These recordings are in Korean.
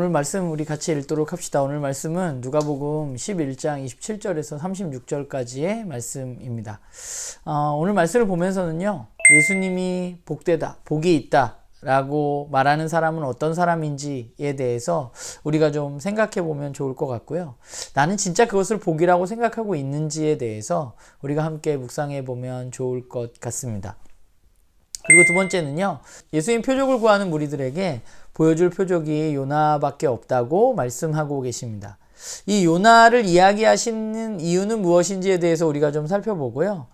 오늘 말씀 우리 같이 읽도록 합시다. 오늘 말씀은 누가복음 11장 27절에서 36절까지의 말씀입니다. 오늘 말씀을 보면서는요, 예수님이 복되다, 복이 있다 라고 말하는 사람은 어떤 사람인지에 대해서 우리가 좀 생각해 보면 좋을 것 같고요. 나는 진짜 그것을 복이라고 생각하고 있는지에 대해서 우리가 함께 묵상해 보면 좋을 것 같습니다. 그리고 두 번째는요, 예수님 표적을 구하는 무리들에게 보여줄 표적이 요나밖에 없다고 말씀하고 계십니다. 이 요나를 이야기하시는 이유는 무엇인지에 대해서 우리가 좀 살펴보고요.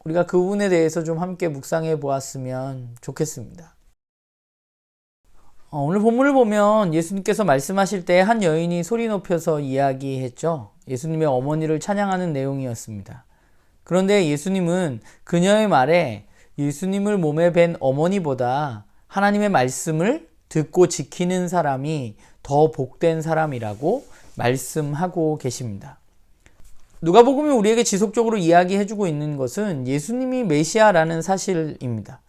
우리가 그 부분에 대해서 좀 함께 묵상해 보았으면 좋겠습니다. 오늘 본문을 보면 예수님께서 말씀하실 때 한 여인이 소리 높여서 이야기했죠. 예수님의 어머니를 찬양하는 내용이었습니다. 그런데 예수님은 그녀의 말에 예수님을 몸에 밴 어머니보다 하나님의 말씀을 듣고 지키는 사람이 더 복된 사람이라고 말씀하고 계십니다. 누가복음이 우리에게 지속적으로 이야기해주고 있는 것은 예수님이 메시아라는 사실입니다.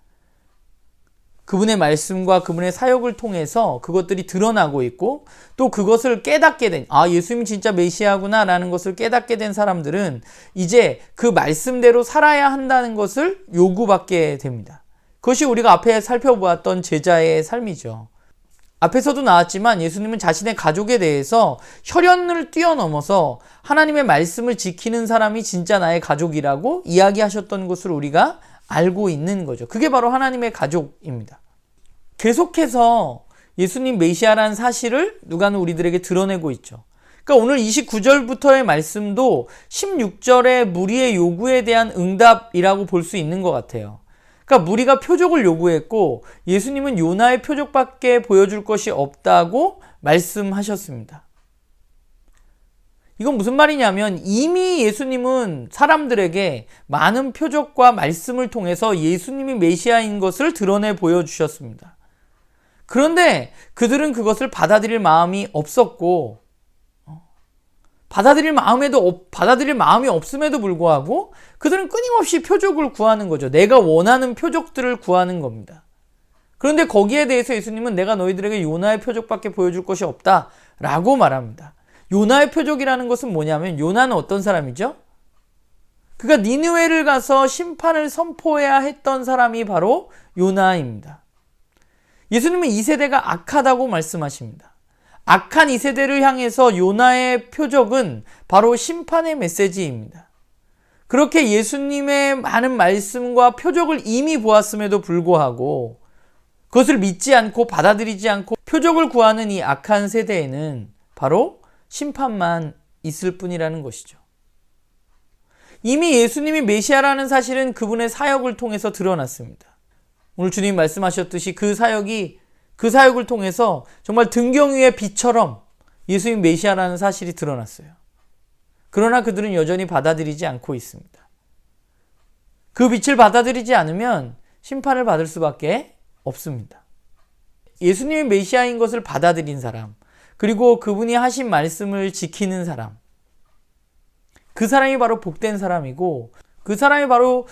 그분의 말씀과 그분의 사역을 통해서 그것들이 드러나고 있고, 또 그것을 깨닫게 된, 예수님이 진짜 메시아구나 라는 것을 깨닫게 된 사람들은 이제 그 말씀대로 살아야 한다는 것을 요구받게 됩니다. 그것이 우리가 앞에 살펴보았던 제자의 삶이죠. 앞에서도 나왔지만 예수님은 자신의 가족에 대해서 혈연을 뛰어넘어서 하나님의 말씀을 지키는 사람이 진짜 나의 가족이라고 이야기하셨던 것을 우리가 알고 있는 거죠. 그게 바로 하나님의 가족입니다. 계속해서 예수님 메시아라는 사실을 누가는 우리들에게 드러내고 있죠. 그러니까 오늘 29절부터의 말씀도 16절의 무리의 요구에 대한 응답이라고 볼 수 있는 것 같아요. 그러니까 무리가 표적을 요구했고 예수님은 요나의 표적밖에 보여줄 것이 없다고 말씀하셨습니다. 이건 무슨 말이냐면 이미 예수님은 사람들에게 많은 표적과 말씀을 통해서 예수님이 메시아인 것을 드러내 보여주셨습니다. 그런데 그들은 그것을 받아들일 마음이 없었고, 받아들일 마음이 없음에도 불구하고 그들은 끊임없이 표적을 구하는 거죠. 내가 원하는 표적들을 구하는 겁니다. 그런데 거기에 대해서 예수님은 내가 너희들에게 요나의 표적밖에 보여줄 것이 없다 라고 말합니다. 요나의 표적이라는 것은 뭐냐면, 요나는 어떤 사람이죠? 그가 니느웨를 가서 심판을 선포해야 했던 사람이 바로 요나입니다. 예수님은 이 세대가 악하다고 말씀하십니다. 악한 이 세대를 향해서 요나의 표적은 바로 심판의 메시지입니다. 그렇게 예수님의 많은 말씀과 표적을 이미 보았음에도 불구하고 그것을 믿지 않고 받아들이지 않고 표적을 구하는 이 악한 세대에는 바로 심판만 있을 뿐이라는 것이죠. 이미 예수님이 메시아라는 사실은 그분의 사역을 통해서 드러났습니다. 오늘 주님 말씀하셨듯이 그 사역을 통해서 정말 등경 위의 빛처럼 예수님 메시아라는 사실이 드러났어요. 그러나 그들은 여전히 받아들이지 않고 있습니다. 그 빛을 받아들이지 않으면 심판을 받을 수밖에 없습니다. 예수님이 메시아인 것을 받아들인 사람, 그리고 그분이 하신 말씀을 지키는 사람, 그 사람이 바로 복된 사람이고 그 사람이 바로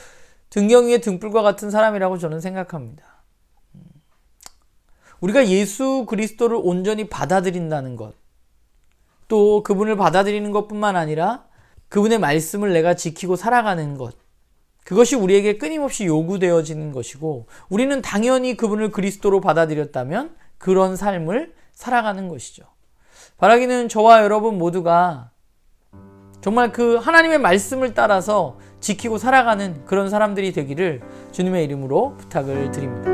등경 위의 등불과 같은 사람이라고 저는 생각합니다. 우리가 예수 그리스도를 온전히 받아들인다는 것, 또 그분을 받아들이는 것뿐만 아니라 그분의 말씀을 내가 지키고 살아가는 것, 그것이 우리에게 끊임없이 요구되어지는 것이고 우리는 당연히 그분을 그리스도로 받아들였다면 그런 삶을 살아가는 것이죠. 바라기는 저와 여러분 모두가 정말 그 하나님의 말씀을 따라서 지키고 살아가는 그런 사람들이 되기를 주님의 이름으로 부탁을 드립니다.